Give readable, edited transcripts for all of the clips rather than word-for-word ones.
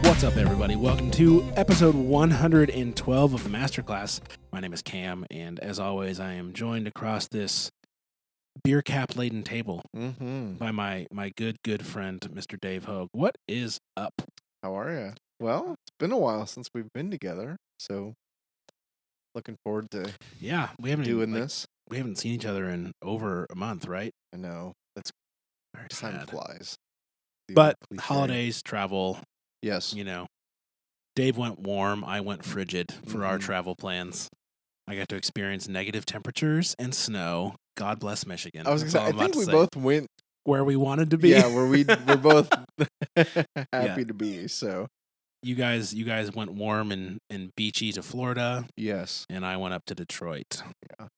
What's up, everybody? Welcome to episode 112 of the Masterclass. My name is Cam, and as always, I am joined across this beer cap laden table by my good friend, Mr. Dave Hogue. What is up? How are you? Well, it's been a while since we've been together, so looking forward to we haven't doing this. We haven't seen each other in over a month, right? I know that's Very time sad. flies. The But old cliche. holidays, travel, Yes. Dave went warm, I went frigid for our travel plans. I got to experience negative temperatures and snow. God bless Michigan. I was That's gonna all say, I'm I about think to we say. both went. Where we wanted to be. Yeah, where we're both happy to be. So you guys went warm and beachy to Florida, yes, and I went up to Detroit. yeah.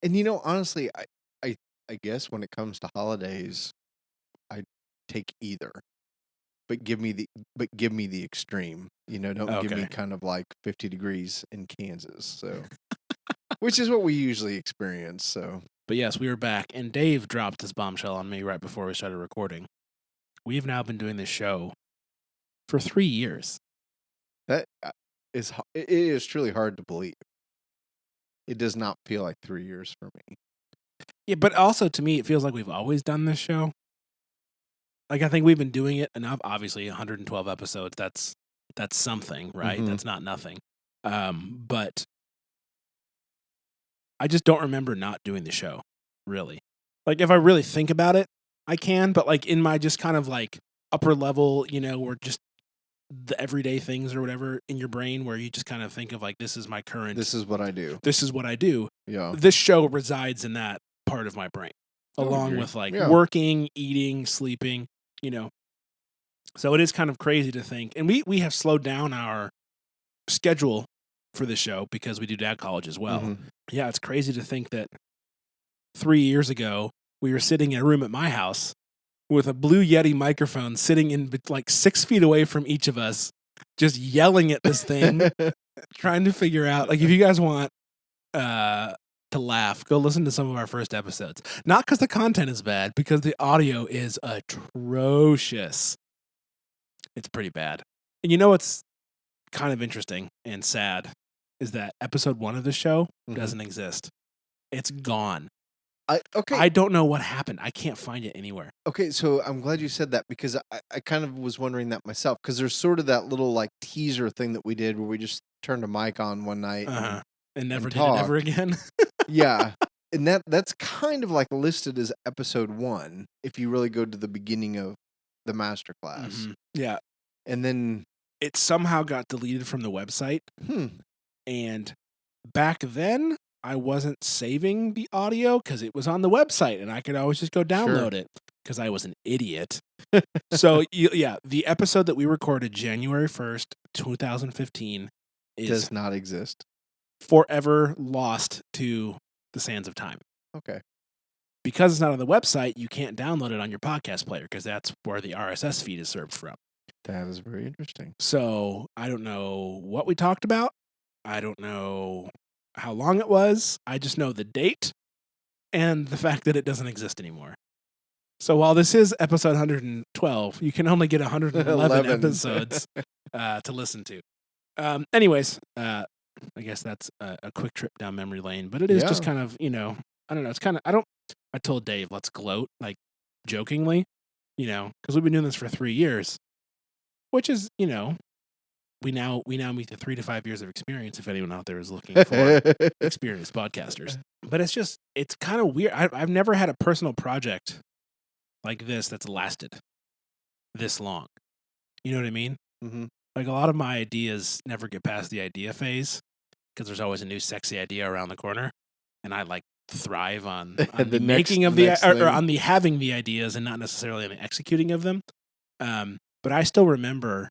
And honestly, I guess when it comes to holidays, I take either. But give me the extreme. Don't give me Okay. kind of like 50 degrees in Kansas. So, which is what we usually experience. So, But yes, we were back, and Dave dropped this bombshell on me right before we started recording. We've now been doing this show for 3 years. that it is truly hard to believe. It does not feel like 3 years for me. Yeah, but also to me, it feels like we've always done this show. Like, I think we've been doing it enough. Obviously, 112 episodes. That's something, right? Mhm. That's not nothing. But I just don't remember not doing the show, really. Like, if I really think about it, I can. But like in my just kind of like upper level, or just the everyday things or whatever in your brain, where you just kind of think of like, this is my current. This is what I do. This is what I do. Yeah. This show resides in that part of my brain, along agree. with like Yeah. working, eating, sleeping. So it is kind of crazy to think, and we have slowed down our schedule for the show because we do dad college as well. Mhm. Yeah, it's crazy to think that 3 years ago we were sitting in a room at my house with a Blue Yeti microphone sitting in like 6 feet away from each of us, just yelling at this thing, trying to figure out, like, if you guys want to laugh, go listen to some of our first episodes. Not because the content is bad, because the audio is atrocious. It's pretty bad. And what's kind of interesting and sad is that episode 1 of the show doesn't exist. It's gone. I don't know what happened. I can't find it anywhere. Okay, so I'm glad you said that because I kind of was wondering that myself because there's sort of that little like teaser thing that we did where we just turned a mic on one night and never and did it ever again. Yeah. And that's kind of like listed as episode 1 if you really go to the beginning of the masterclass. Mhm. Yeah. And then It somehow got deleted from the website. And back then, I wasn't saving the audio because it was on the website and I could always just go download it because I was an idiot. So, the episode that we recorded January 1st, 2015 does not exist. Forever lost to the sands of time. Okay. Because it's not on the website, you can't download it on your podcast player because that's where the RSS feed is served from. That is very interesting. So I don't know what we talked about. I don't know how long it was. I just know the date and the fact that it doesn't exist anymore. So while this is episode 112, you can only get 111 episodes to listen to. Anyways, I guess that's a quick trip down memory lane, but it is just kind of, I don't know. It's kind of, I told Dave, let's gloat, like jokingly, because we've been doing this for 3 years, which is, we now meet the 3 to 5 years of experience. If anyone out there is looking for experienced podcasters, but it's kind of weird. I've never had a personal project like this that's lasted this long. You know what I mean? Mm-hmm. Like a lot of my ideas never get past the idea phase because there's always a new sexy idea around the corner, and I like thrive on the making of or on the having the ideas and not necessarily on the executing of them. But I still remember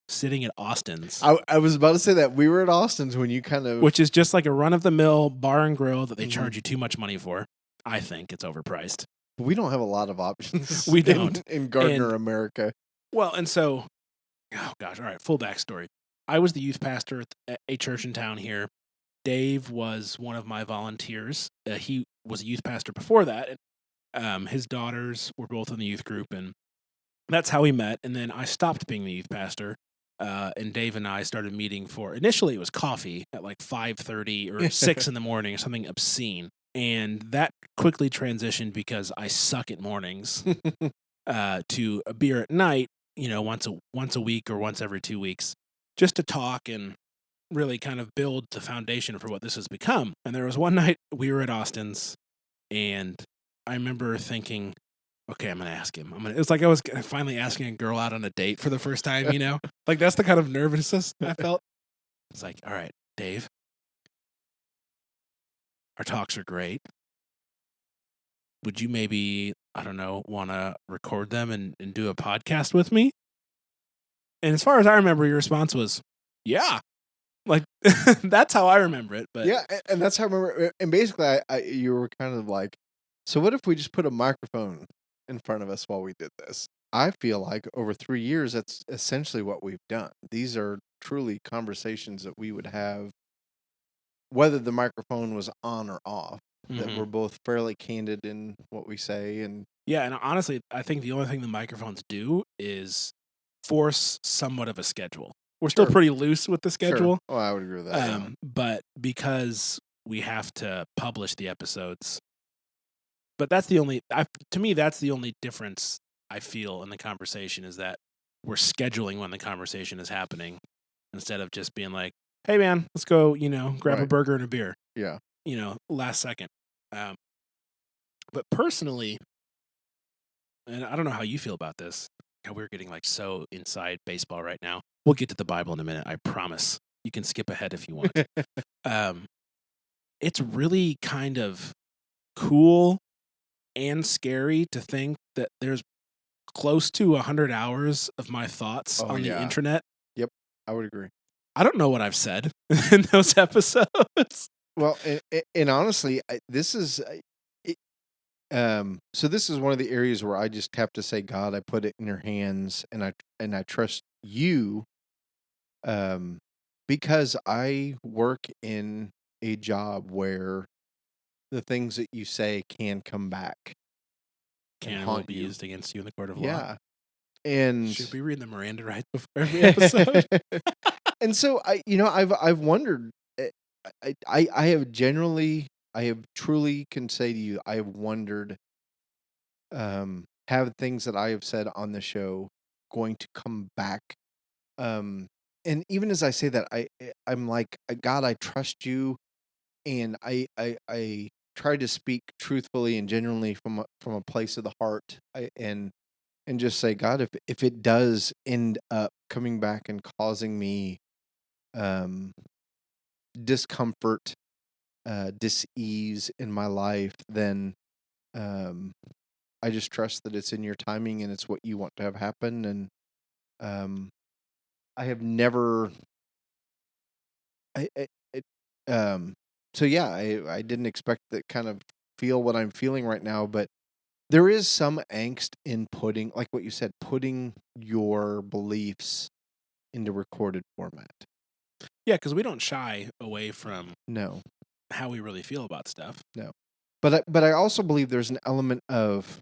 sitting at Austin's. I was about to say that we were at Austin's when you kind of, which is just like a run of the mill bar and grill that they charge you too much money for. I think it's overpriced. We don't have a lot of options. We don't in Gardner, America. Well, and so, oh gosh, all right. Full backstory. I was the youth pastor at a church in town here. Dave was one of my volunteers. He was a youth pastor before that. His daughters were both in the youth group, and that's how we met. And then I stopped being the youth pastor. And Dave and I started meeting for, initially it was coffee at like 5:30 or 6 in the morning or something obscene. And that quickly transitioned because I suck at mornings to a beer at night, once a week or once every 2 weeks, just to talk and really kind of build the foundation for what this has become. And there was one night we were at Austin's, and I remember thinking, okay, I'm gonna ask him. It was like I was finally asking a girl out on a date for the first time. Like that's the kind of nervousness I felt. It's like, all right, Dave, our talks are great. Would you maybe, I don't know, want to record them and do a podcast with me? And as far as I remember, your response was, yeah. Like, that's how I remember it. But yeah, and that's how I remember. And basically, you were kind of like, so what if we just put a microphone in front of us while we did this? I feel like over 3 years, that's essentially what we've done. These are truly conversations that we would have, whether the microphone was on or off, that Mhm. we're both fairly candid in what we say. And Yeah, and honestly, I think the only thing the microphones do is force somewhat of a schedule. We're still Sure. pretty loose with the schedule. Sure. Oh, I would agree with that. Yeah. But because we have to publish the episodes, but that's the only, to me, that's the only difference I feel in the conversation is that we're scheduling when the conversation is happening instead of just being like, hey man, let's go, grab a Right. burger and a beer, Yeah. last second. But personally, and I don't know how you feel about this. We're getting like so inside baseball right now. We'll get to the Bible in a minute. I promise. You can skip ahead if you want. It's really kind of cool and scary to think that there's close to 100 hours of my thoughts on the internet. Yep, I would agree. I don't know what I've said in those episodes. Well, and honestly, this is so this is one of the areas where I just have to say, God, I put it in your hands, and I trust you, because I work in a job where the things that you say can come back, Can will be used against you in the court of law. Yeah, and should we read the Miranda rights before every episode? And so I've wondered. I have generally, I have truly can say to you, I have wondered, have things that I have said on the show going to come back? And even as I say that, I'm like, God, I trust you, and I try to speak truthfully and genuinely from a place of the heart, and just say, God, if it does end up coming back and causing me discomfort, dis-ease in my life, then I just trust that it's in your timing and it's what you want to have happen. And I have never, so yeah, I didn't expect that kind of feel what I'm feeling right now, but there is some angst in putting, like what you said, putting your beliefs into recorded format. Yeah, because we don't shy away from No, how we really feel about stuff. no. But I also believe there's an element of,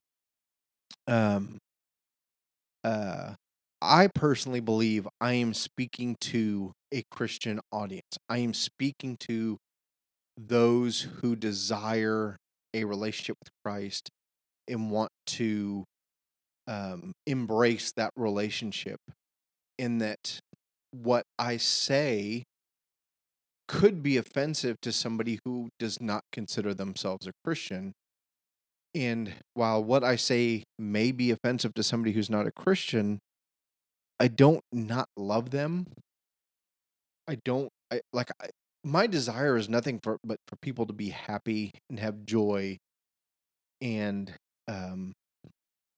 I personally believe I am speaking to a Christian audience. I am speaking to those who desire a relationship with Christ and want to embrace that relationship, in that what I say could be offensive to somebody who does not consider themselves a Christian. And while what I say may be offensive to somebody who's not a Christian, I don't not love them. I don't I like I, my desire is nothing but for people to be happy and have joy, and um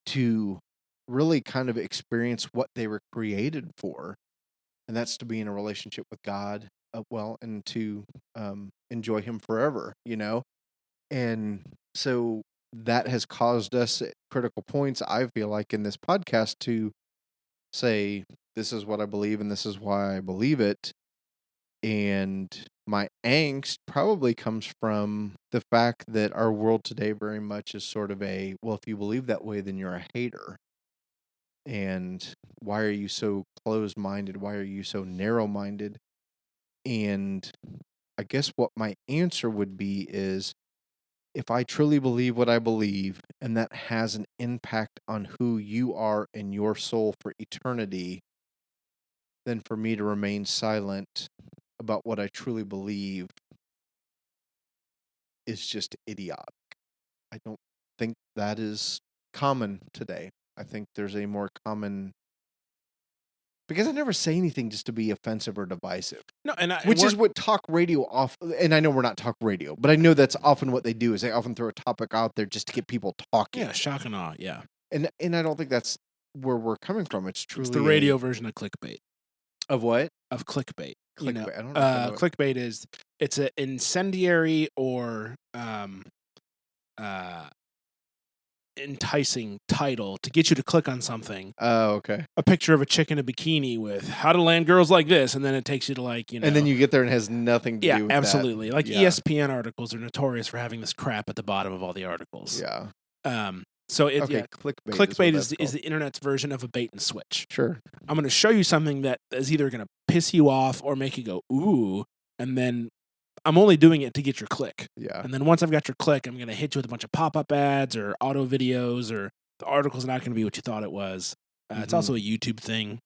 to really kind of experience what they were created for, and that's to be in a relationship with God, and to enjoy Him forever, And so that has caused us at critical points, I feel like, in this podcast to say, this is what I believe and this is why I believe it. And my angst probably comes from the fact that our world today very much is sort of well, if you believe that way, then you're a hater. And why are you so closed-minded? Why are you so narrow-minded? And I guess what my answer would be is, if I truly believe what I believe and that has an impact on who you are and your soul for eternity, then for me to remain silent about what I truly believe is just idiotic. I don't think that is common today. I think there's a more common, because I never say anything just to be offensive or divisive, No, and which is what talk radio and I know we're not talk radio, but I know that's often what they do, is they often throw a topic out there just to get people talking. yeah, shock and awe. Yeah, And I don't think that's where we're coming from. It's truly it's the radio version of clickbait. of what? Of clickbait. Clickbait. I don't know if I know it. Clickbait is it's an incendiary or enticing title to get you to click on something. Oh, okay. A picture of a chick in a bikini with "how to land girls like this," and then it takes you to and then you get there and it has nothing to do with absolutely. that. Like ESPN articles are notorious for having this crap at the bottom of all the articles. Yeah. So clickbait is the internet's version of a bait and switch. Sure. I'm going to show you something that is either going to piss you off or make you go ooh, and then I'm only doing it to get your click. Yeah. And then once I've got your click, I'm going to hit you with a bunch of pop-up ads or auto videos, or the article's not going to be what you thought it was. It's also a YouTube thing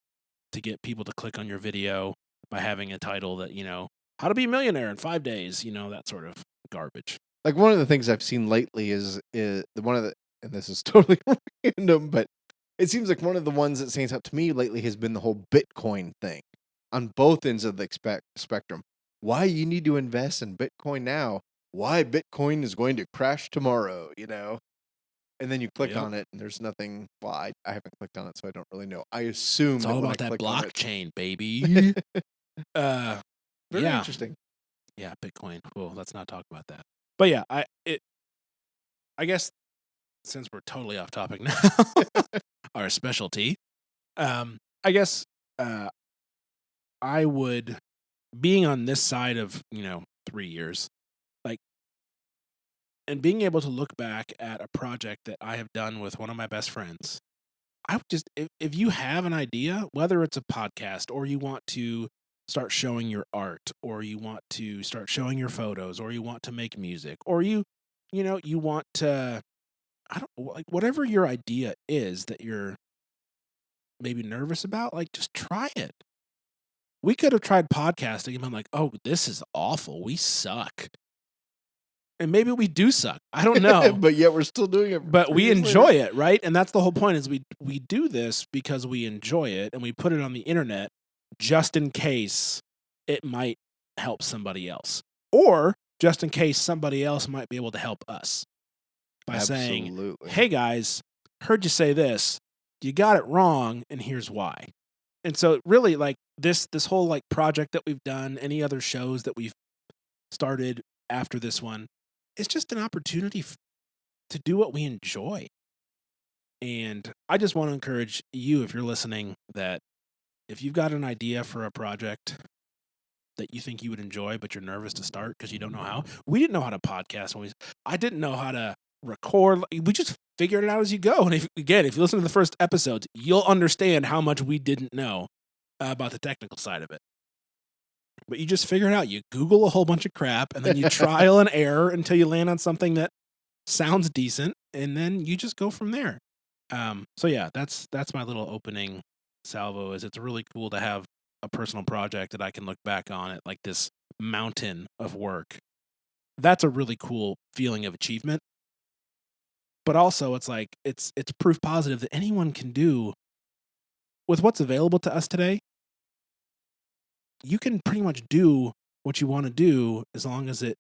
to get people to click on your video by having a title that, how to be a millionaire in 5 days, that sort of garbage. Like, one of the things I've seen lately is one of the, and this is totally random, but it seems like one of the ones that stands out to me lately has been the whole Bitcoin thing on both ends of the spectrum. Why you need to invest in Bitcoin now? Why Bitcoin is going to crash tomorrow, And then you click on it, and there's nothing. Well, I haven't clicked on it, so I don't really know. I assume it's all about that blockchain, baby. Very interesting. Yeah, Bitcoin. Well, let's not talk about that. But yeah, I guess since we're totally off topic now, our specialty, I guess I would, being on this side of 3 years, and being able to look back at a project that I have done with one of my best friends, I would just, if you have an idea, whether it's a podcast or you want to start showing your art, or you want to start showing your photos, or you want to make music, or you want to, I don't know, like whatever your idea is that you're maybe nervous about, like just try it. We could have tried podcasting and been like, oh, this is awful. We suck. And maybe we do suck. I don't know. But yet we're still doing it. But we enjoy it, right? And that's the whole point, is we do this because we enjoy it, and we put it on the internet just in case it might help somebody else. Or just in case somebody else might be able to help us by saying, hey guys, heard you say this. You got it wrong, and here's why. And so really, like this whole like project that we've done, any other shows that we've started after this one, it's just an opportunity to do what we enjoy. And I just want to encourage you, if you're listening, that if you've got an idea for a project that you think you would enjoy, but you're nervous to start because you don't know how. We didn't know how to podcast I didn't know how to record. We just figured it out as you go. And if you listen to the first episodes, you'll understand how much we didn't know about the technical side of it. But you just figure it out. You Google a whole bunch of crap, and then you trial and error until you land on something that sounds decent, and then you just go from there. So yeah, that's my little opening salvo. Is it's really cool to have a personal project that I can look back on at, like this mountain of work. That's a really cool feeling of achievement. But also, it's like it's proof positive that anyone can do with what's available to us today. You can pretty much do what you want to do as long as it,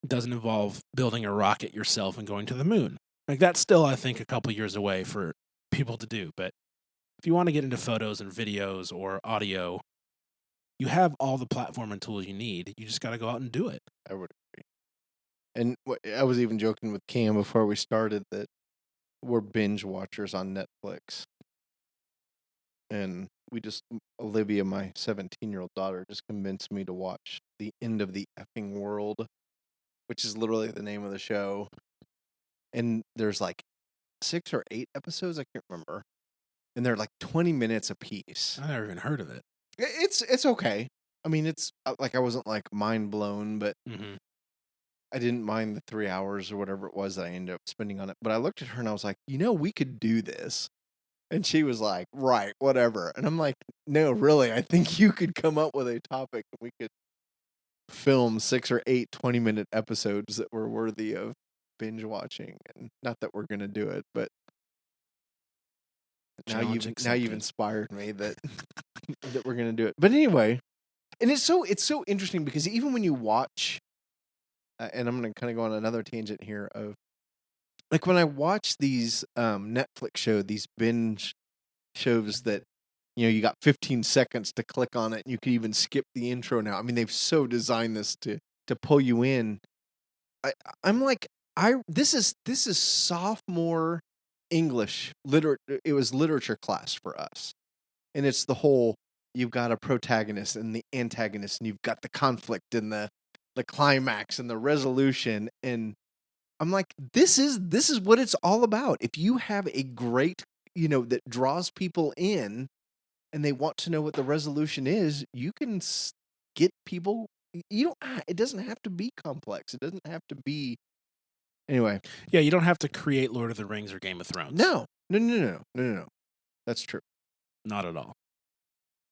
doesn't involve building a rocket yourself and going to the moon. Like that's still, I think, a couple years away for people to do. But if you want to get into photos and videos or audio, you have all the platform and tools you need. You just got to go out and do it. I would agree. And I was even joking with Cam before we started that we're binge watchers on Netflix. And Olivia, my 17-year-old daughter, just convinced me to watch The End of the Effing World, which is literally the name of the show. And there's like 6 or 8 episodes. I can't remember, and they're like 20 minutes a piece. I never even heard of it. It's okay. I mean, it's like I wasn't like mind blown, but Mm-hmm. I didn't mind the 3 hours or whatever it was that I ended up spending on it. But I looked at her and I was like, we could do this. And she was like, right, whatever. And I'm like, no, really, I think you could come up with a topic and we could film 6 or 8 20-minute episodes that were worthy of binge watching. And not that we're going to do it, but now you've accepted. inspired me that that we're going to do it. But anyway, and it's so interesting because even when you watch, and I'm going to kind of go on another tangent here of, like when I watch these Netflix these binge shows that, you got 15 seconds to click on it and you can even skip the intro now. I mean, they've so designed this to pull you in. I'm like, this is sophomore English it was literature class for us. And it's the whole, you've got a protagonist and the antagonist, and you've got the conflict and the climax and the resolution. And I'm like, this is what it's all about. If you have a great, that draws people in and they want to know what the resolution is, you can get people. It doesn't have to be complex. It doesn't have to be. Anyway. Yeah, you don't have to create Lord of the Rings or Game of Thrones. No. That's true. Not at all.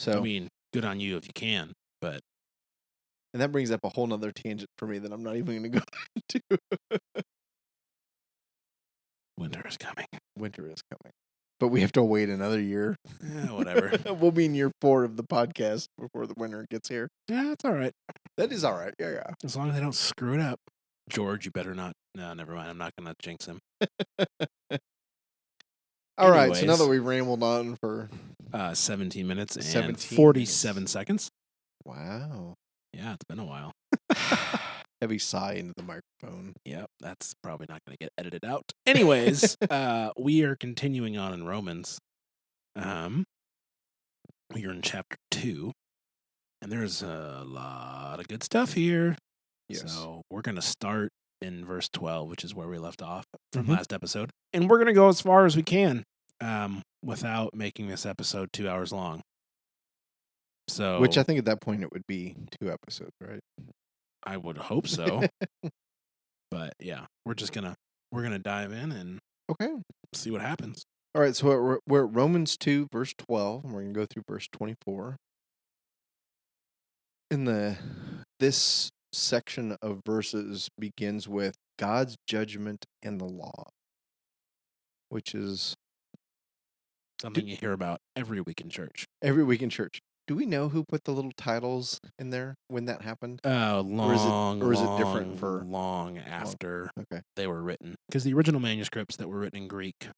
So, I mean, good on you if you can, but. And that brings up a whole nother tangent for me that I'm not even going to go into. Winter is coming. Winter is coming. But we have to wait another year. Yeah, whatever. We'll be in year 4 of the podcast before the winter gets here. Yeah, that's all right. That is all right. Yeah. As long as they don't screw it up. George, you better not. No, never mind. I'm not going to jinx him. All right. So now that we've rambled on for 17 minutes and 17 47 seconds. Wow. Yeah, it's been a while. Heavy sigh into the microphone. Yep, that's probably not going to get edited out. Anyways, we are continuing on in Romans. We are in chapter 2, and there's a lot of good stuff here. Yes. So we're going to start in verse 12, which is where we left off from last episode. And we're going to go as far as we can without making this episode 2 hours long. So, which I think at that point it would be 2 episodes, right? I would hope so. But yeah, we're gonna dive in and see what happens. All right, so we're at Romans 2, verse 12, and we're gonna go through verse 24. This section of verses begins with God's judgment and the law, which is something you hear about every week in church. Every week in church. Do we know who put the little titles in there when that happened? Or is it different for long after Okay. they were written? Because the original manuscripts that were written in Greek,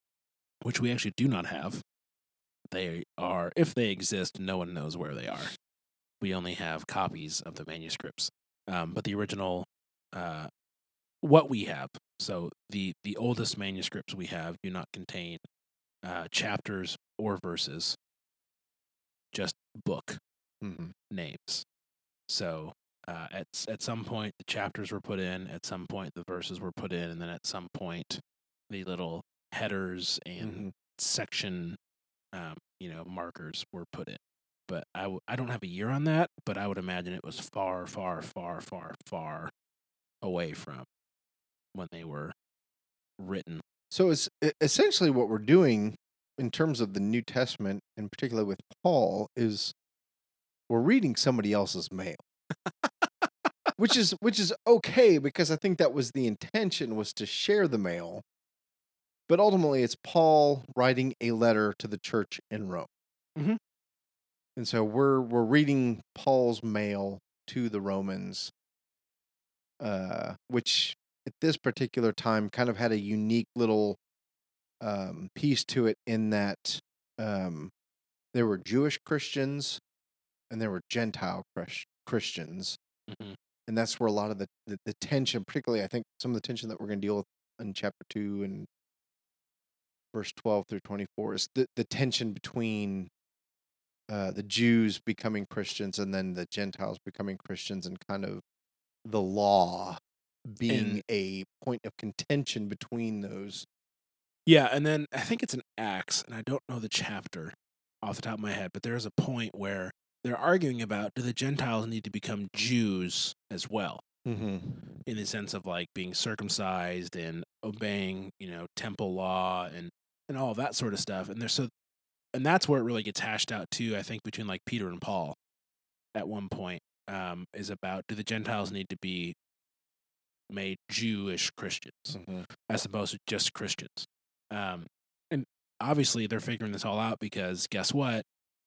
which we actually do not have, they are, if they exist, no one knows where they are. We only have copies of the manuscripts. But the original, what we have, so the oldest manuscripts we have do not contain chapters or verses, just book names. So at some point the chapters were put in, at some point the verses were put in, and then at some point the little headers and section markers were put in. But I don't have a year on that, but I would imagine it was far, far, far, far, far away from when they were written. So it's essentially what we're doing in terms of the New Testament, in particular with Paul, is we're reading somebody else's mail. which is okay, because I think that was the intention, was to share the mail. But ultimately it's Paul writing a letter to the church in Rome. Mm-hmm. And so we're reading Paul's mail to the Romans, which at this particular time kind of had a unique little piece to it, in that there were Jewish Christians and there were Gentile Christians. And that's where a lot of the tension, particularly I think some of the tension that we're going to deal with in chapter 2 and verse 12 through 24, is the tension between the Jews becoming Christians and then the Gentiles becoming Christians, and kind of the law being a point of contention between those Yeah, and then I think it's an Acts, and I don't know the chapter off the top of my head, but there is a point where they're arguing about, do the Gentiles need to become Jews as well, Mm-hmm. in the sense of like being circumcised and obeying, temple law and all of that sort of stuff. And that's where it really gets hashed out too, I think, between like Peter and Paul at one point, is about, do the Gentiles need to be made Jewish Christians Mm-hmm. as opposed to just Christians? And obviously they're figuring this all out because guess what?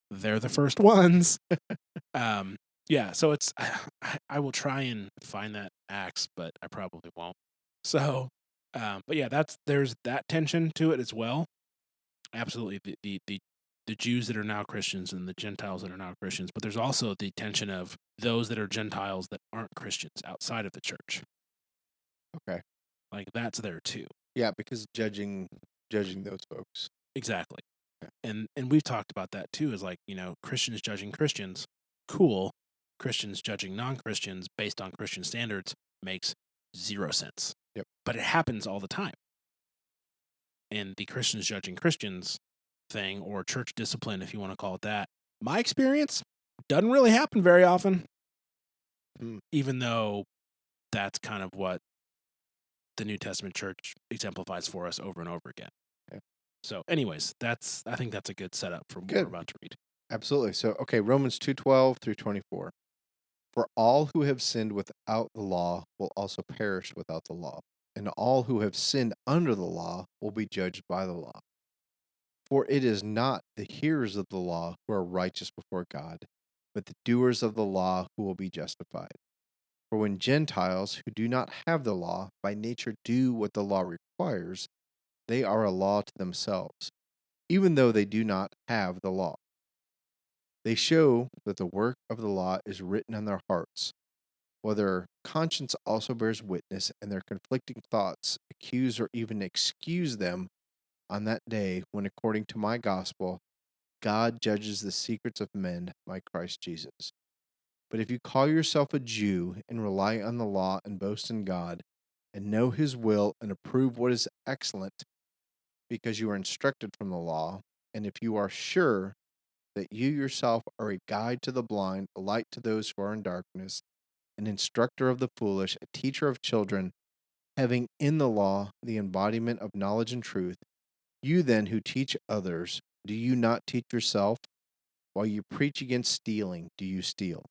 They're the first ones. Yeah, so it's I will try and find that Acts, but I probably won't. So, but yeah, there's that tension to it as well. Absolutely, the Jews that are now Christians and the Gentiles that are now Christians, but there's also the tension of those that are Gentiles that aren't Christians outside of the church. Okay. Like that's there too. Yeah, because judging those folks. Exactly. Yeah. And we've talked about that too, is like, Christians judging Christians, cool. Christians judging non-Christians based on Christian standards makes 0 sense. Yep. But it happens all the time. And the Christians judging Christians thing, or church discipline, if you want to call it that, my experience doesn't really happen very often. Even though that's kind of what the New Testament church exemplifies for us over and over again. Okay. So anyways, I think that's a good setup for what we're about to read. Absolutely. So, okay, Romans 2:12 through 24. For all who have sinned without the law will also perish without the law, and all who have sinned under the law will be judged by the law. For it is not the hearers of the law who are righteous before God, but the doers of the law who will be justified. For when Gentiles who do not have the law by nature do what the law requires, they are a law to themselves, even though they do not have the law. They show that the work of the law is written on their hearts, while their conscience also bears witness, and their conflicting thoughts accuse or even excuse them on that day when, according to my gospel, God judges the secrets of men by Christ Jesus. But if you call yourself a Jew and rely on the law and boast in God, and know his will and approve what is excellent, because you are instructed from the law, and if you are sure that you yourself are a guide to the blind, a light to those who are in darkness, an instructor of the foolish, a teacher of children, having in the law the embodiment of knowledge and truth, you then who teach others, do you not teach yourself? While you preach against stealing, do you steal?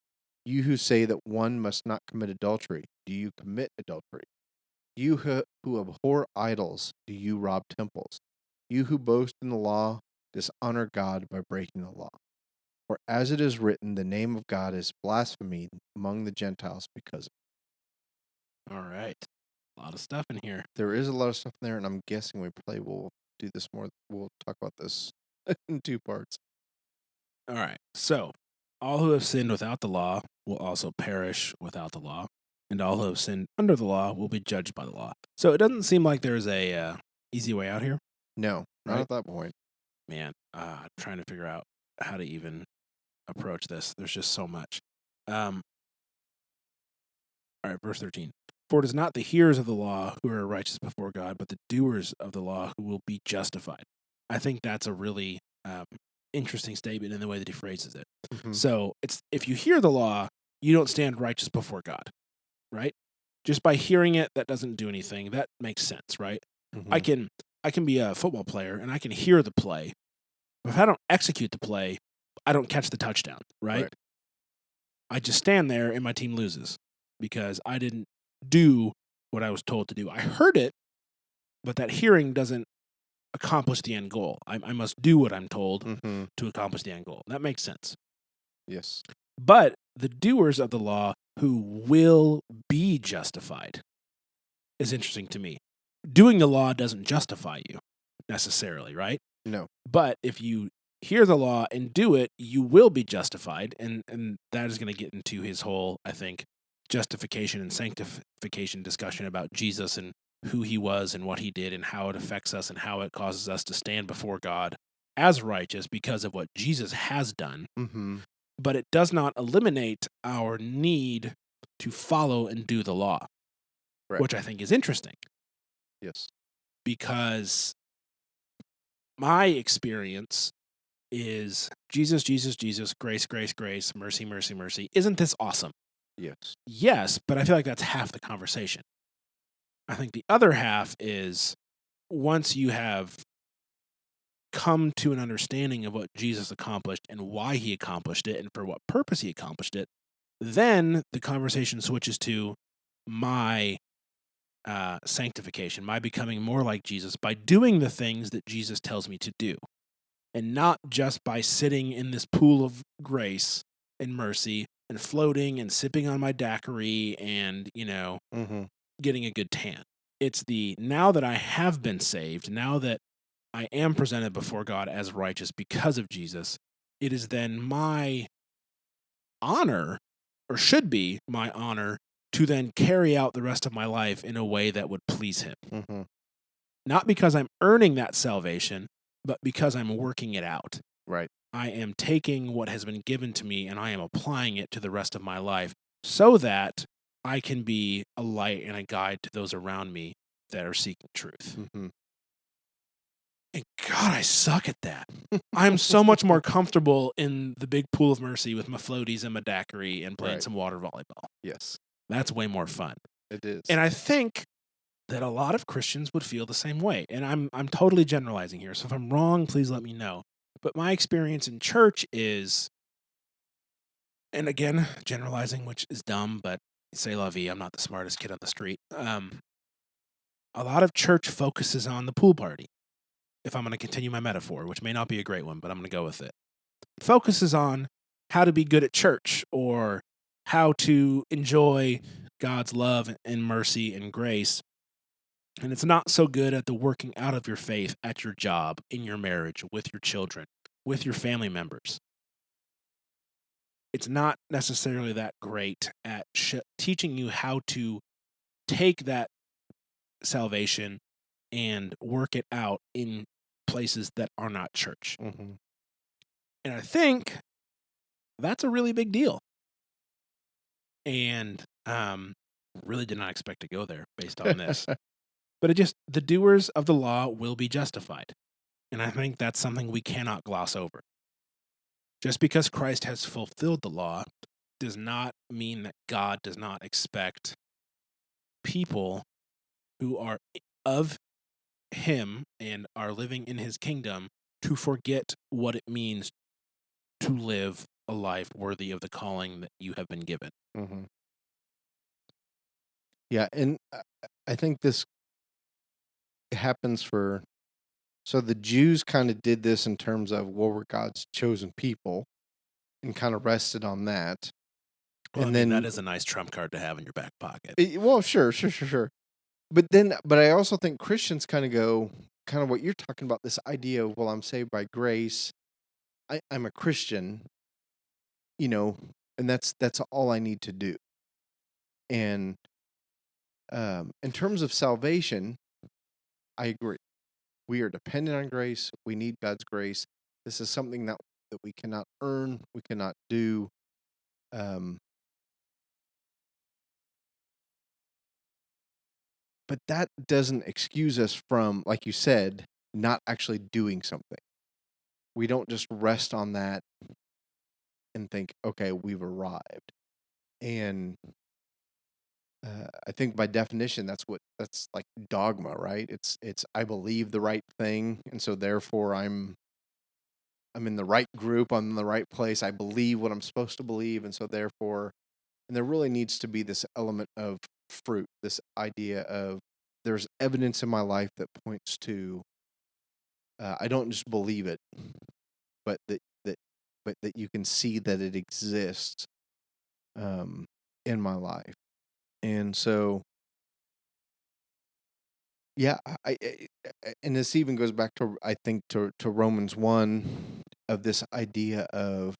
You who say that one must not commit adultery, do you commit adultery? You who abhor idols, do you rob temples? You who boast in the law, dishonor God by breaking the law. For as it is written, the name of God is blasphemed among the Gentiles because of it. All right. A lot of stuff in here. There is a lot of stuff in there, and I'm guessing we probably will do this more. We'll talk about this in 2 parts. All right. So, all who have sinned without the law will also perish without the law, and all who have sinned under the law will be judged by the law. So, it doesn't seem like there's a easy way out here. No, not Right. at that point. Man, I'm trying to figure out how to even approach this. There's just so much. All right, verse 13. For it is not the hearers of the law who are righteous before God, but the doers of the law who will be justified. I think that's a really interesting statement in the way that he phrases it. Mhm. So it's, if you hear the law, you don't stand righteous before God, right? Just by hearing it, that doesn't do anything. That makes sense, right? I Mhm. can be a football player and I can hear the play. But if I don't execute the play, I don't catch the touchdown, right? Right. I just stand there and my team loses because I didn't do what I was told to do. I heard it, but that hearing doesn't accomplish the end goal. I must do what I'm told Mhm. to accomplish the end goal. That makes sense. Yes. But the doers of the law who will be justified is interesting to me. Doing the law doesn't justify you necessarily, right? No. But if you hear the law and do it, you will be justified. And that is going to get into his whole, I think, justification and sanctification discussion about Jesus and who he was and what he did and how it affects us and how it causes us to stand before God as righteous because of what Jesus has done. Mm-hmm. But it does not eliminate our need to follow and do the law, Right. which I think is interesting Yes. because my experience is Jesus, Jesus, Jesus, grace, grace, grace, mercy, mercy, mercy. Isn't this awesome? Yes. Yes, but I feel like that's half the conversation. I think the other half is once you have come to an understanding of what Jesus accomplished and why he accomplished it and for what purpose he accomplished it, then the conversation switches to my sanctification, my becoming more like Jesus by doing the things that Jesus tells me to do, and not just by sitting in this pool of grace and mercy and floating and sipping on my daiquiri and, Mm-hmm. getting a good tan. It's the now that I have been saved, now that I am presented before God as righteous because of Jesus, it is then my honor, or should be my honor, to then carry out the rest of my life in a way that would please Him. Mm-hmm. Not because I'm earning that salvation, but because I'm working it out. Right. I am taking what has been given to me and I am applying it to the rest of my life so that I can be a light and a guide to those around me that are seeking truth. Mm-hmm. And God, I suck at that. I'm so much more comfortable in the big pool of mercy with my floaties and my daiquiri and playing Right. some water volleyball. Yes, That's way more fun. it is. And I think that a lot of Christians would feel the same way. And I'm totally generalizing here. So if I'm wrong, please let me know. But my experience in church is, and again, generalizing, which is dumb, but c'est la vie. I'm not the smartest kid on the street. A lot of church focuses on the pool party. If I'm going to continue my metaphor, which may not be a great one, but I'm going to go with it. Focuses on how to be good at church or how to enjoy God's love and mercy and grace. And it's not so good at the working out of your faith at your job, in your marriage, with your children, with your family members. It's not necessarily that great at teaching you how to take that salvation and work it out in places that are not church. Mm-hmm. And I think that's a really big deal. And really did not expect to go there based on this. But the doers of the law will be justified. And I think that's something we cannot gloss over. Just because Christ has fulfilled the law does not mean that God does not expect people who are of Him and are living in His kingdom to forget what it means to live a life worthy of the calling that you have been given. Mm-hmm. Yeah, and I think this happens so the Jews kind of did this in terms of what were God's chosen people and kind of rested on that. Well, And I mean, then that is a nice trump card to have in your back pocket. well, sure. But I also think Christians kind of go, kind of what you're talking about, this idea of, well, I'm saved by grace. I'm a Christian, and that's all I need to do. And in terms of salvation, I agree. We are dependent on grace. We need God's grace. This is something that we cannot earn. We cannot do. But that doesn't excuse us from, like you said, not actually doing something. We don't just rest on that and think, okay, we've arrived. And I think by definition, that's like dogma, right? It's I believe the right thing, and so therefore I'm in the right group, I'm in the right place. I believe what I'm supposed to believe, and so therefore, and there really needs to be this element of fruit, this idea of there's evidence in my life that points to I don't just believe it, but that you can see that it exists in my life. And so, yeah, and this even goes back to, I think, to Romans 1, of this idea of,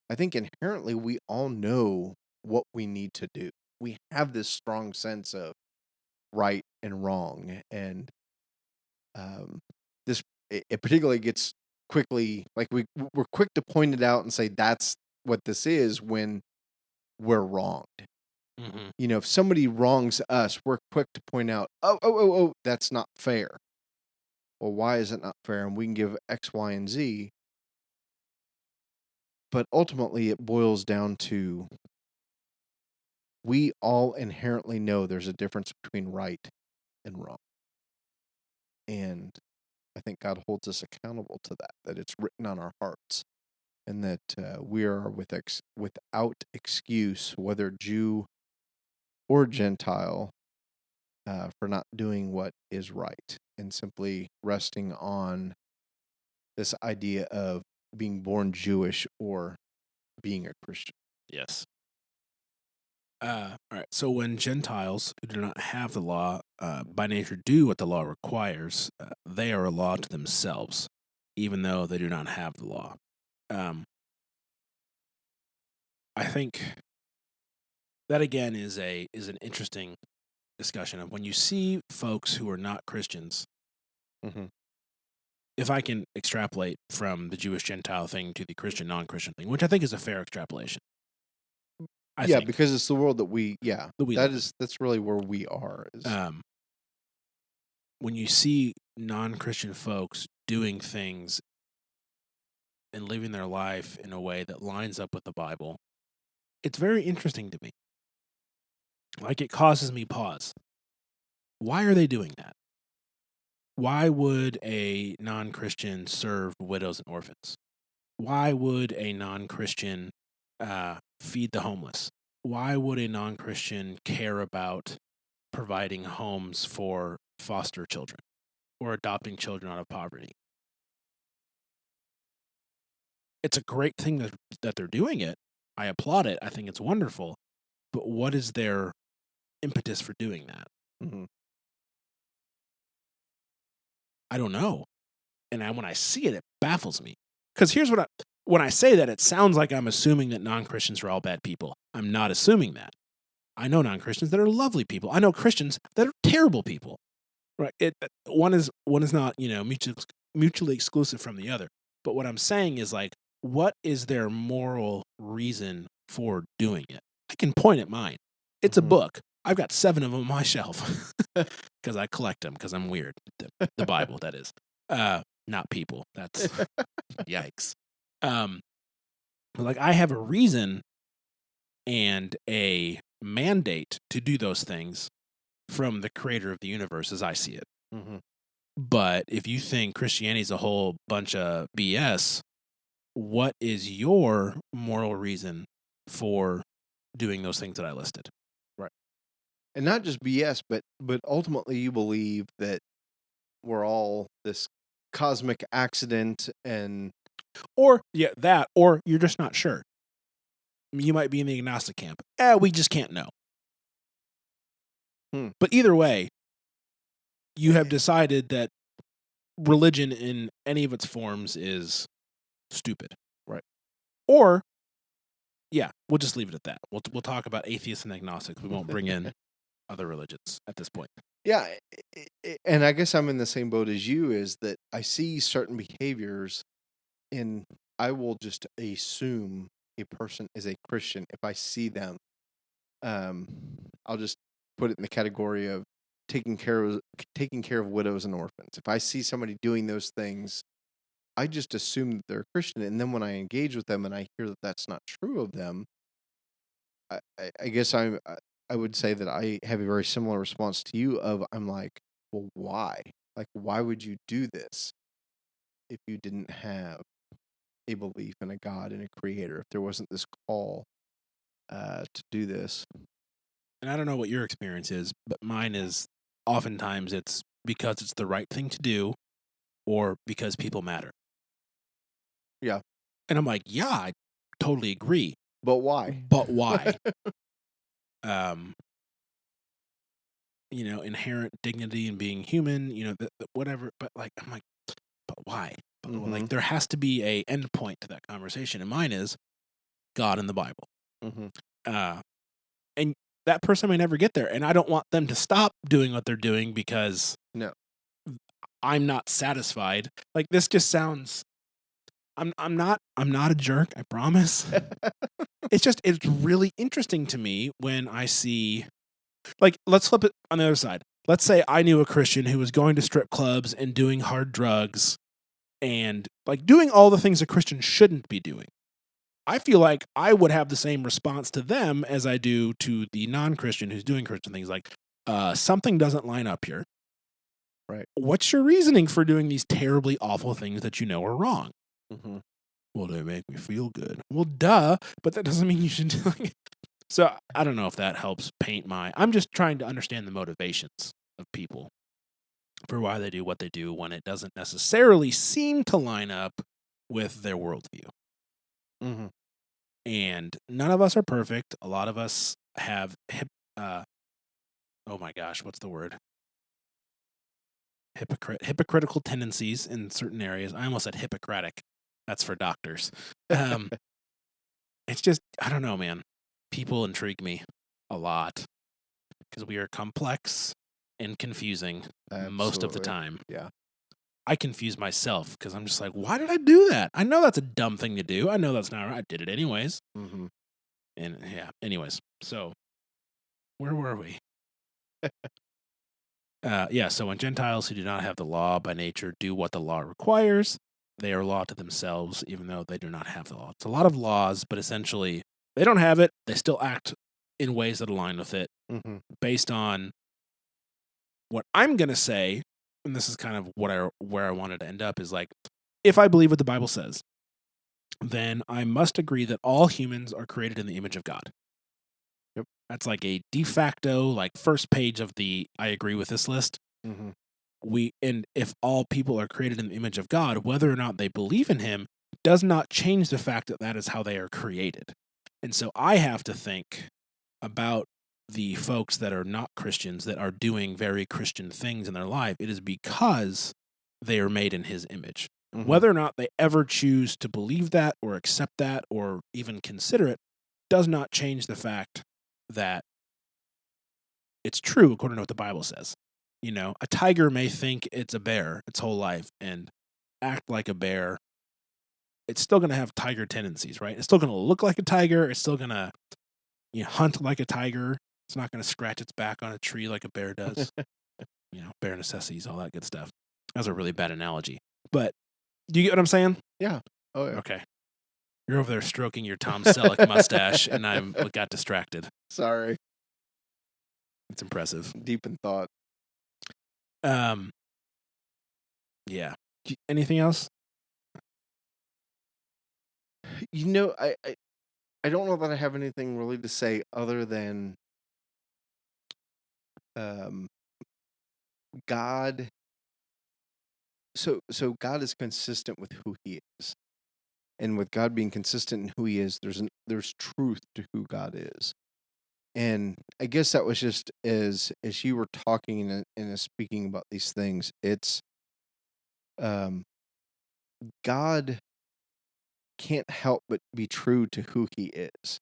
I think inherently we all know what we need to do. We have this strong sense of right and wrong, and this it particularly gets quickly, like we're quick to point it out and say that's what this is when we're wronged. Mm-hmm. If somebody wrongs us, we're quick to point out, oh, that's not fair. well, why is it not fair? And we can give X, Y, and Z. But ultimately, it boils down to we all inherently know there's a difference between right and wrong. And I think God holds us accountable to that it's written on our hearts, and that we are without excuse, whether Jew or Gentile, for not doing what is right, and simply resting on this idea of being born Jewish or being a Christian. Yes. All right. So when Gentiles who do not have the law by nature do what the law requires, they are a law to themselves, even though they do not have the law. I think that again is an interesting discussion of when you see folks who are not Christians. Mm-hmm. If I can extrapolate from the Jewish Gentile thing to the Christian non-Christian thing, which I think is a fair extrapolation. I think. Because it's the world that we live in. that's really where we are. When you see non-Christian folks doing things and living their life in a way that lines up with the Bible, it's very interesting to me. Like, it causes me pause. Why are they doing that? Why would a non-Christian serve widows and orphans? Why would a non-Christian feed the homeless? Why would a non-Christian care about providing homes for foster children or adopting children out of poverty? It's a great thing that they're doing it. I applaud it. I think it's wonderful. But what is their impetus for doing that? Mm-hmm. I don't know. And when I see it, it baffles me. Because here's when I say that, it sounds like I'm assuming that non-Christians are all bad people. I'm not assuming that. I know non-Christians that are lovely people. I know Christians that are terrible people. Right? One is not, mutually exclusive from the other. But what I'm saying is, like, what is their moral reason for doing it? I can point at mine. It's a book. I've got 7 of them on my shelf because I collect them because I'm weird. The Bible, that is. Not people. That's yikes. Like, I have a reason and a mandate to do those things from the creator of the universe as I see it. Mm-hmm. But if you think Christianity is a whole bunch of BS, what is your moral reason for doing those things that I listed? Right. And not just BS, but ultimately you believe that we're all this cosmic accident, or you're just not sure. You might be in the agnostic camp. We just can't know. But either way, you have decided that religion in any of its forms is stupid. Right. Or, we'll just leave it at that. We'll talk about atheists and agnostics. We won't bring in other religions at this point. Yeah, and I guess I'm in the same boat as you, is that I see certain behaviors, and I will just assume a person is a Christian if I see them. I'll just put it in the category of taking care of widows and orphans. If I see somebody doing those things, I just assume that they're a Christian, and then when I engage with them and I hear that that's not true of them, I guess I would say that I have a very similar response to you. I'm like, well, why? Like, why would you do this if you didn't have a belief in a God and a creator? If there wasn't this call to do this? And I don't know what your experience is, but mine is oftentimes it's because it's the right thing to do, or because people matter. Yeah. And I'm like, yeah, I totally agree. But why? Inherent dignity in being human, whatever. But like, I'm like, but why? But like, there has to be a end point to that conversation. And mine is God and the Bible. And that person may never get there. And I don't want them to stop doing what they're doing because I'm not satisfied. Like, this just sounds, I'm not a jerk, I promise. It's really interesting to me when I see, like, let's flip it on the other side. let's say I knew a Christian who was going to strip clubs and doing hard drugs and like doing all the things a Christian shouldn't be doing. I feel like I would have the same response to them as I do to the non-Christian who's doing Christian things, like something doesn't line up here. Right. What's your reasoning for doing these terribly awful things that you know are wrong? Mm-hmm. Well, they make me feel good. Well, duh, but that doesn't mean you should do it. So I don't know if that helps paint I'm just trying to understand the motivations of people for why they do what they do when it doesn't necessarily seem to line up with their worldview. Mm-hmm. And none of us are perfect. A lot of us have oh my gosh, what's the word? Hypocritical tendencies in certain areas. I almost said Hippocratic. That's for doctors. It's just, I don't know, man. People intrigue me a lot because we are complex and confusing most of the time. Yeah. I confuse myself because I'm just like, why did I do that? I know that's a dumb thing to do. I know that's not right. I did it anyways. Mm-hmm. And yeah, anyways. So where were we? So when Gentiles who do not have the law by nature do what the law requires, they are law to themselves, even though they do not have the law. It's a lot of laws, but essentially they don't have it. They still act in ways that align with it based on what I'm going to say. And this is kind of where I wanted to end up is like, if I believe what the Bible says, then I must agree that all humans are created in the image of God. Yep. That's like a de facto, like first page of the I agree with this list. Mm-hmm. And if all people are created in the image of God, whether or not they believe in him does not change the fact that that is how they are created. And so I have to think about the folks that are not Christians that are doing very Christian things in their life. It is because they are made in his image. Mm-hmm. Whether or not they ever choose to believe that or accept that or even consider it does not change the fact that it's true according to what the Bible says. You know, a tiger may think it's a bear its whole life and act like a bear. It's still going to have tiger tendencies, right? It's still going to look like a tiger. It's still going to hunt like a tiger. It's not going to scratch its back on a tree like a bear does. Bare necessities, all that good stuff. That was a really bad analogy. But do you get what I'm saying? Yeah. Oh, yeah. Okay. You're over there stroking your Tom Selleck mustache, and I got distracted. Sorry. It's impressive. Deep in thought. Yeah. Anything else? I don't know that I have anything really to say other than God. So God is consistent with who he is. And with God being consistent in who he is, there's truth to who God is. And I guess that was just as you were talking and speaking about these things, it's God can't help but be true to who he is,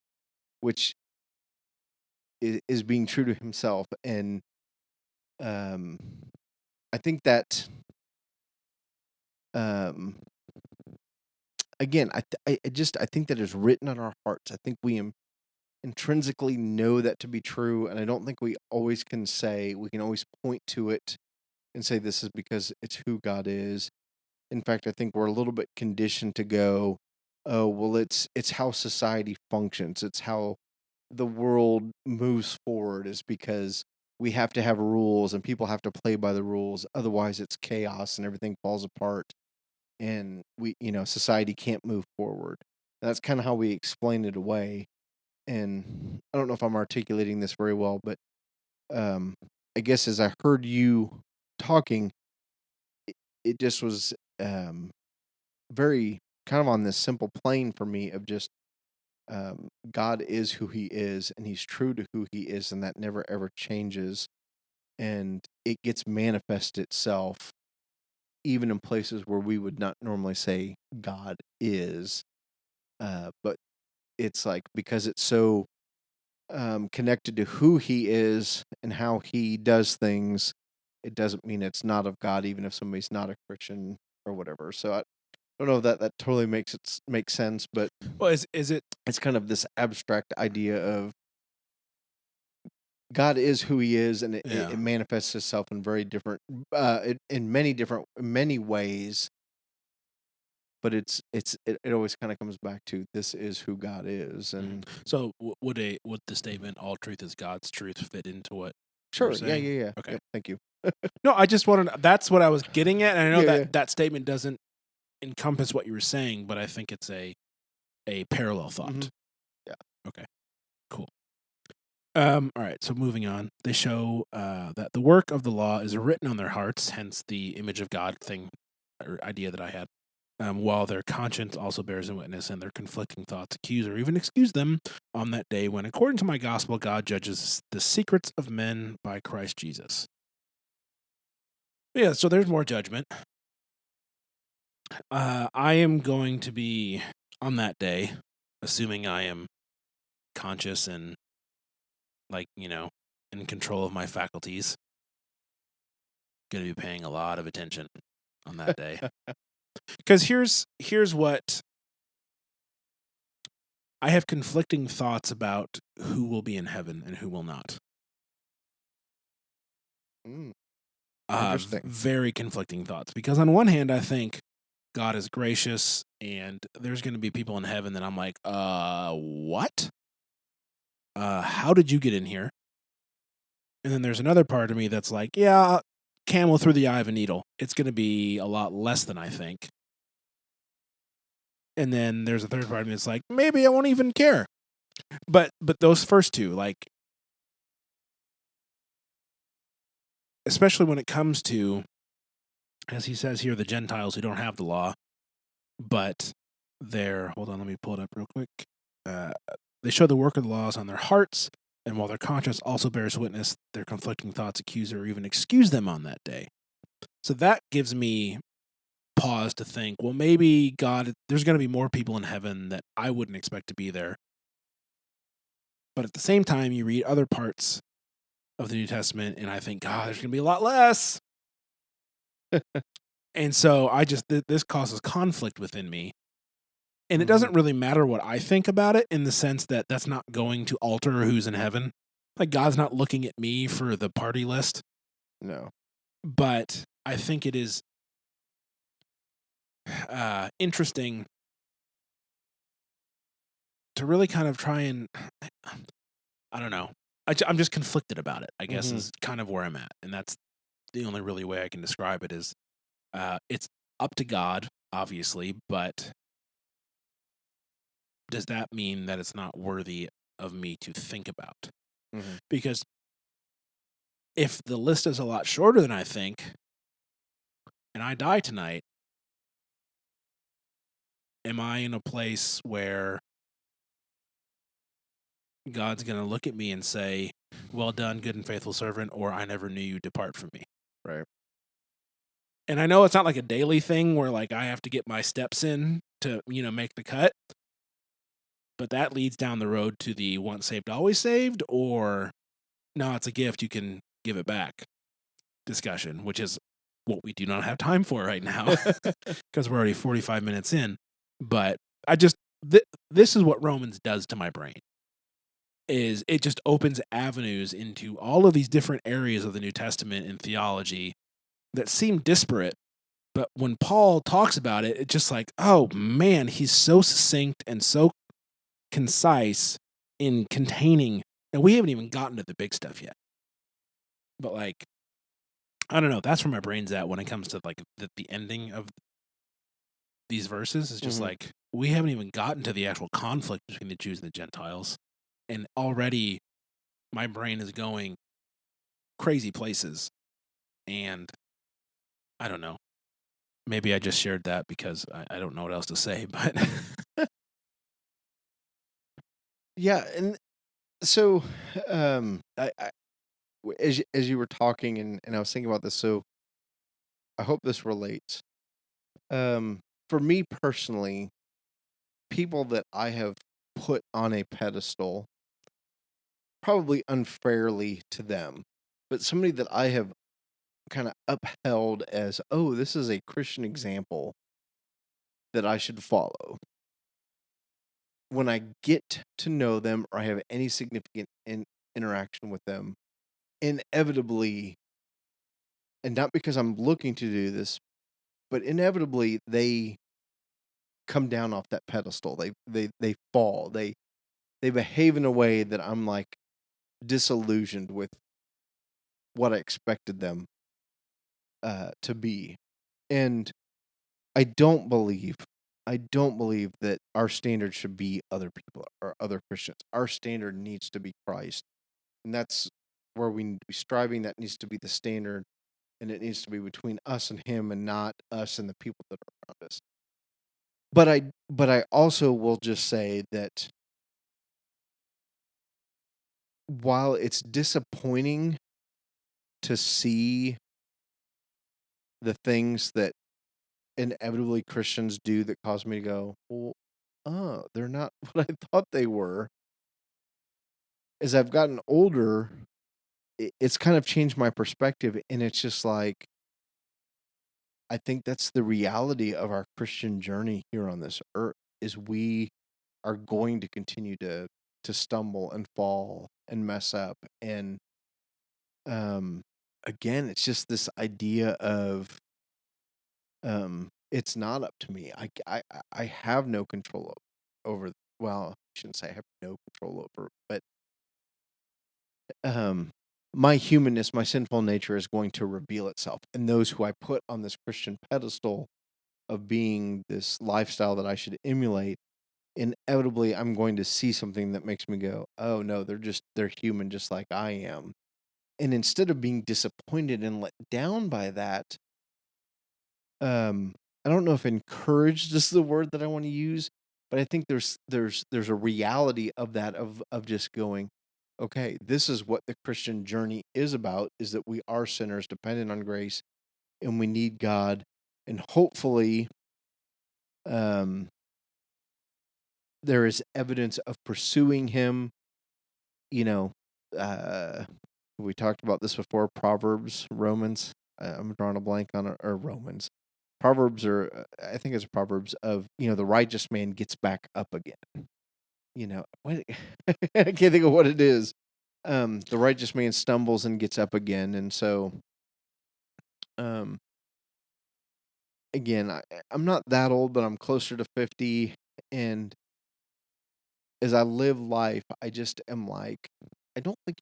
which is being true to himself. And I think that again, I think that is written on our hearts. I think we intrinsically know that to be true, and I don't think we can always point to it and say this is because it's who God is. In fact, I think we're a little bit conditioned to go, oh, well, it's how society functions. It's how the world moves forward, is because we have to have rules and people have to play by the rules. Otherwise, it's chaos and everything falls apart. And society can't move forward. And that's kind of how we explain it away. And I don't know if I'm articulating this very well, but I guess as I heard you talking, it just was very kind of on this simple plane for me of just God is who he is, and he's true to who he is, and that never ever changes. And it gets manifest itself even in places where we would not normally say God is. But it's like, because it's so connected to who he is and how he does things, it doesn't mean it's not of God, even if somebody's not a Christian or whatever. So I don't know if that totally makes sense, but well, is it? It's kind of this abstract idea of God is who He is, and Yeah. it manifests itself in very different, in many ways. But it always kind of comes back to this is who God is, and So would the statement "all truth is God's truth" fit into what sure, you're saying? yeah. Okay. Yep, thank you. No, I just wanted. That's what I was getting at, and I know Yeah, that that statement doesn't encompass what you were saying, but I think it's a parallel thought. Mhm. Yeah. Okay. Cool. All right. So moving on, they show that the work of the law is written on their hearts, hence the image of God thing or idea that I had. While their conscience also bears in witness, and their conflicting thoughts accuse or even excuse them on that day when, according to my gospel, God judges the secrets of men by Christ Jesus. Yeah, so there's more judgment. I am going to be on that day, assuming I am conscious and, like, in control of my faculties. Going to be paying a lot of attention on that day. Because here's what I have conflicting thoughts about who will be in heaven and who will not. Interesting. Very conflicting thoughts. Because on one hand, I think God is gracious, and there's going to be people in heaven that I'm like, what? How did you get in here? And then there's another part of me that's like, yeah, camel through the eye of a needle. It's going to be a lot less than I think. And then there's a third part of me that's like, maybe I won't even care. But those first two, like, especially when it comes to, as he says here, the Gentiles who don't have the law, but they're, hold on, let me pull it up real quick. They show the work of the laws on their hearts, and while their conscience also bears witness, their conflicting thoughts accuse or even excuse them on that day. So that gives me pause to think, well, maybe God, there's going to be more people in heaven that I wouldn't expect to be there. But at the same time, you read other parts of the New Testament, and I think, God, there's going to be a lot less. And so I just, this causes conflict within me. And it doesn't really matter what I think about it, in the sense that that's not going to alter who's in heaven. Like, God's not looking at me for the party list. No. But I think it is interesting to really kind of try and, I don't know. I'm just conflicted about it, I guess, is kind of where I'm at. And that's the only really way I can describe it is it's up to God, obviously, but does that mean that it's not worthy of me to think about? Because if the list is a lot shorter than I think, and I die tonight, am I in a place where God's going to look at me and say, well done, good and faithful servant, or I never knew you, depart from me? Right. And I know it's not like a daily thing where, like, I have to get my steps in to, make the cut. But that leads down the road to the once saved, always saved, or no, it's a gift, you can give it back discussion, which is what we do not have time for right now because we're already 45 minutes in. But I just, this is what Romans does to my brain. Is it just opens avenues into all of these different areas of the New Testament and theology that seem disparate. But when Paul talks about it, it's just like, oh man, he's so succinct and so concise in containing, and we haven't even gotten to the big stuff yet. But, like, I don't know, that's where my brain's at when it comes to, like, the ending of these verses. It's just like, we haven't even gotten to the actual conflict between the Jews and the Gentiles. And already my brain is going crazy places. And I don't know. Maybe I just shared that because I don't know what else to say, but Yeah, and so as you were talking, and I was thinking about this, so I hope this relates. For me personally, people that I have put on a pedestal, probably unfairly to them, but somebody that I have kind of upheld as, oh, this is a Christian example that I should follow. When I get to know them or I have any significant interaction with them, inevitably, and not because I'm looking to do this, but inevitably they come down off that pedestal. They fall. They behave in a way that I'm like disillusioned with what I expected them to be. And I don't believe that our standard should be other people or other Christians. Our standard needs to be Christ. And that's where we need to be striving. That needs to be the standard. And it needs to be between us and him and not us and the people that are around us. But I also will just say that while it's disappointing to see the things that inevitably Christians do that cause me to go, well, oh, they're not what I thought they were. As I've gotten older, it's kind of changed my perspective, and it's just like I think that's the reality of our Christian journey here on this earth is we are going to continue to stumble and fall and mess up. And again, it's just this idea of it's not up to me. I have no control over, well, I shouldn't say I have no control over, but my humanness, my sinful nature is going to reveal itself. And those who I put on this Christian pedestal of being this lifestyle that I should emulate, inevitably I'm going to see something that makes me go, oh no, they're human just like I am. And instead of being disappointed and let down by that, I don't know if encouraged is the word that I want to use, but I think there's a reality of that of just going, okay, this is what the Christian journey is about, is that we are sinners dependent on grace and we need God, and hopefully there is evidence of pursuing him. You know, we talked about this before, Proverbs, Romans, I'm drawing a blank on it, or Romans. Proverbs are, I think it's Proverbs of, the righteous man gets back up again. What, I can't think of what it is. The righteous man stumbles and gets up again. And so, again, I'm not that old, but I'm closer to 50. And as I live life, I just am like, I don't think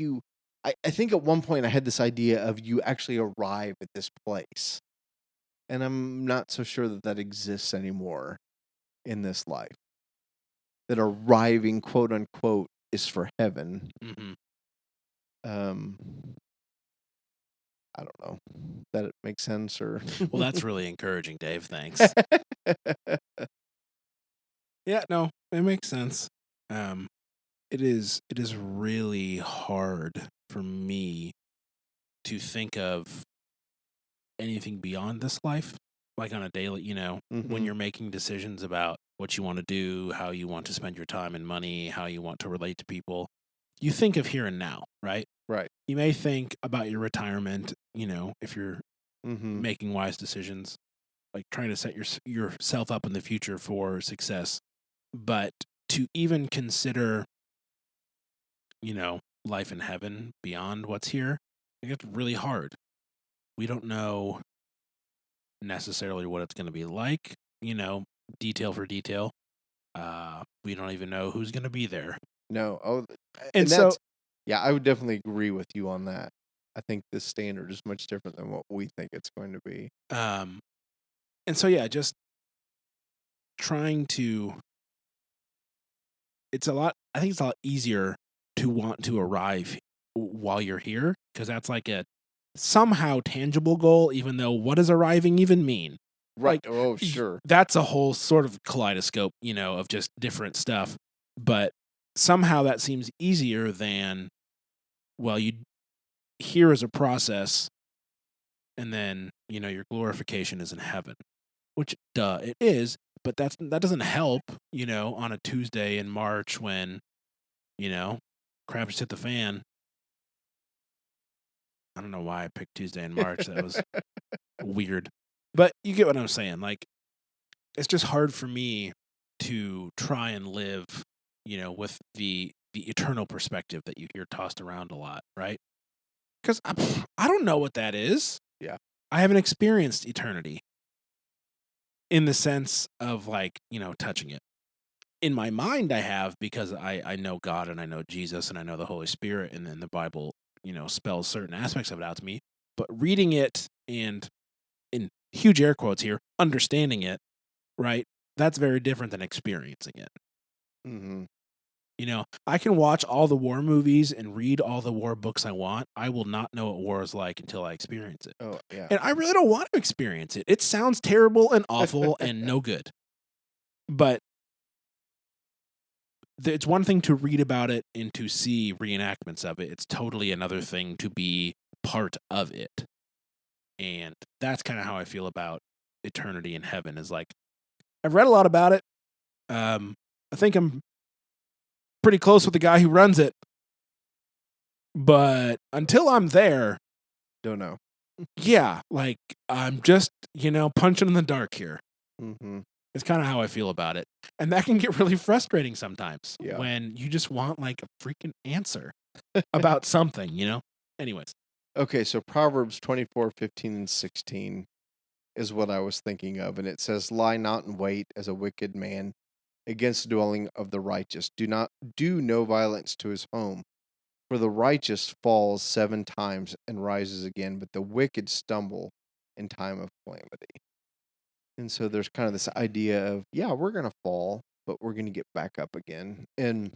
I think at one point I had this idea of you actually arrive at this place. And I'm not so sure that exists anymore in this life. That arriving, quote unquote, is for heaven. Mm-hmm. I don't know. That it makes sense, or Well, that's really encouraging, Dave. Thanks. Yeah, no, it makes sense. It is really hard for me to think of anything beyond this life, like on a daily, when you're making decisions about what you want to do, how you want to spend your time and money, how you want to relate to people. You think of here and now, right? Right. You may think about your retirement, if you're making wise decisions, like trying to set yourself up in the future for success. But to even consider, life in heaven beyond what's here, it's really hard. We don't know necessarily what it's going to be like, detail for detail. We don't even know who's going to be there. No. Oh, and so, yeah, I would definitely agree with you on that. I think the standard is much different than what we think it's going to be. And so, yeah, just trying to, I think it's a lot easier to want to arrive while you're here, because that's like a somehow tangible goal, even though what does arriving even mean? Right. Like, oh, sure. That's a whole sort of kaleidoscope, of just different stuff. But somehow that seems easier than, well, here is a process, and then, your glorification is in heaven, which, it is, but that doesn't help, on a Tuesday in March when, crap just hit the fan. I don't know why I picked Tuesday in March. That was weird. But you get what I'm saying. Like, it's just hard for me to try and live, with the eternal perspective that you hear tossed around a lot, right? Because I don't know what that is. Yeah. I haven't experienced eternity in the sense of like, touching it. In my mind, I have, because I know God and I know Jesus and I know the Holy Spirit, and then the Bible, spells certain aspects of it out to me. But reading it and, in huge air quotes here, understanding it, right? That's very different than experiencing it. Mm-hmm. I can watch all the war movies and read all the war books I want. I will not know what war is like until I experience it. Oh, yeah. And I really don't want to experience it. It sounds terrible and awful and no good. But it's one thing to read about it and to see reenactments of it. It's totally another thing to be part of it. And that's kind of how I feel about eternity in heaven, is like, I've read a lot about it. I think I'm pretty close with the guy who runs it. But until I'm there, Don't know. yeah, like, I'm just, punching in the dark here. Mm-hmm. It's kind of how I feel about it. And that can get really frustrating sometimes Yeah. when you just want like a freaking answer about something, Anyways. Okay, so Proverbs 24:15 and 16 is what I was thinking of. And it says, lie not in wait as a wicked man against the dwelling of the righteous. Do no violence to his home. For the righteous falls 7 times and rises again, but the wicked stumble in time of calamity. And so there's kind of this idea of, yeah, we're going to fall, but we're going to get back up again. And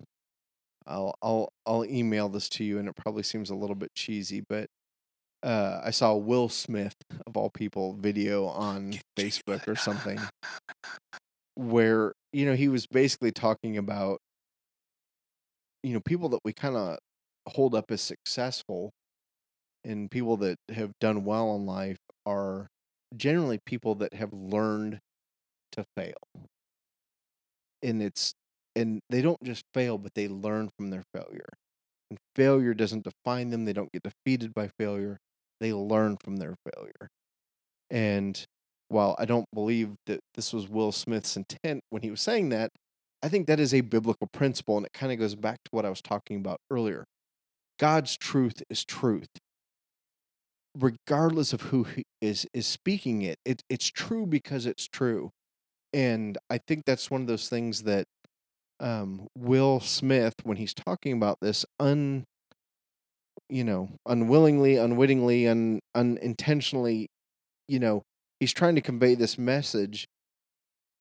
I'll email this to you, and it probably seems a little bit cheesy, but I saw a Will Smith, of all people, video on Facebook or something where, he was basically talking about, people that we kind of hold up as successful and people that have done well in life are generally people that have learned to fail. And they don't just fail, but they learn from their failure. And failure doesn't define them. They don't get defeated by failure. They learn from their failure. And while I don't believe that this was Will Smith's intent when he was saying that, I think that is a biblical principle, and it kind of goes back to what I was talking about earlier. God's truth is truth. Regardless of who is speaking it, it's true because it's true. And I think that's one of those things that Will Smith, when he's talking about this, unwillingly, unwittingly, unintentionally, he's trying to convey this message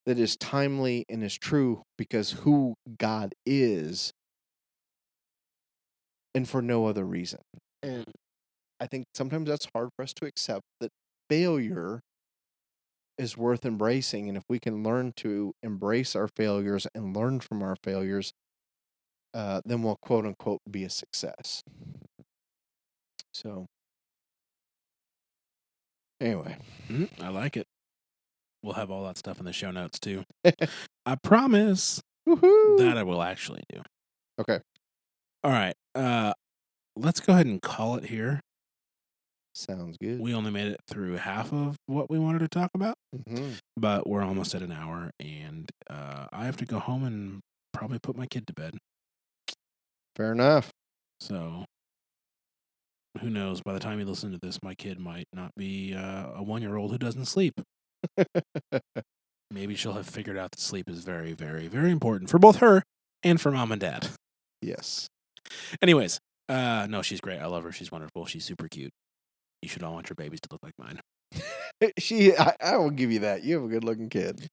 that is timely and is true because who God is, and for no other reason. And I think sometimes that's hard for us to accept, that failure is worth embracing. And if we can learn to embrace our failures and learn from our failures, then we'll quote unquote be a success. So anyway, I like it. We'll have all that stuff in the show notes too. I promise that I will actually do. Okay. All right. Let's go ahead and call it here. Sounds good. We only made it through half of what we wanted to talk about, but we're almost at an hour, and I have to go home and probably put my kid to bed. Fair enough. So who knows? By the time you listen to this, my kid might not be a 1-year-old who doesn't sleep. Maybe she'll have figured out that sleep is very, very, very important for both her and for mom and dad. Yes. Anyways, no, she's great. I love her. She's wonderful. She's super cute. You should all want your babies to look like mine. I will give you that. You have a good looking kid.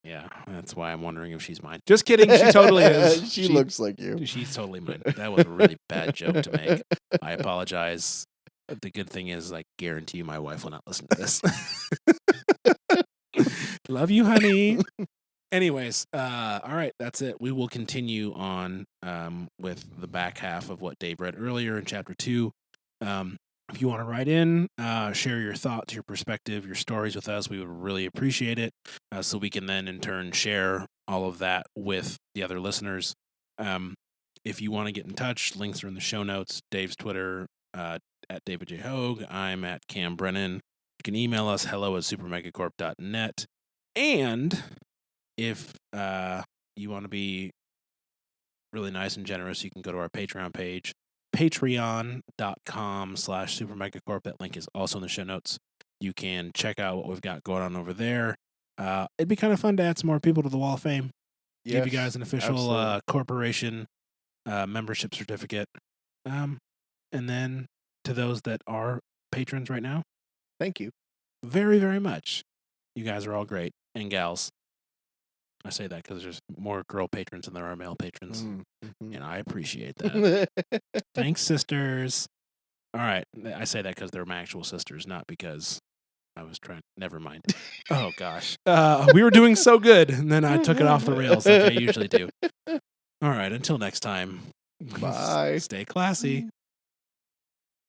Yeah, that's why I'm wondering if she's mine. Just kidding. She totally is. She looks like you. She's totally mine. That was a really bad joke to make. I apologize. The good thing is, I guarantee you my wife will not listen to this. Love you, honey. Anyways, all right, that's it. We will continue on with the back half of what Dave read earlier in chapter 2. If you want to write in, share your thoughts, your perspective, your stories with us, we would really appreciate it, so we can then in turn share all of that with the other listeners. If you want to get in touch, links are in the show notes. Dave's Twitter at David J. Hogue. I'm at Cam Brennan. You can email us hello@supermegacorp.net. And if you want to be really nice and generous, you can go to our Patreon page. patreon.com/supermegacorp. That link is also in the show notes. You can check out what we've got going on over there. It'd be kind of fun to add some more people to the Wall of Fame. Give you guys an official corporation membership certificate. And then to those that are patrons right now, thank you very, very much. You guys are all great. And gals. I say that because there's more girl patrons than there are male patrons. Mm-hmm. And I appreciate that. Thanks, sisters. All right. I say that because they're my actual sisters, not because I was trying. Never mind. Oh, gosh. We were doing so good, and then I took it off the rails like I usually do. All right. Until next time. Bye. Stay classy.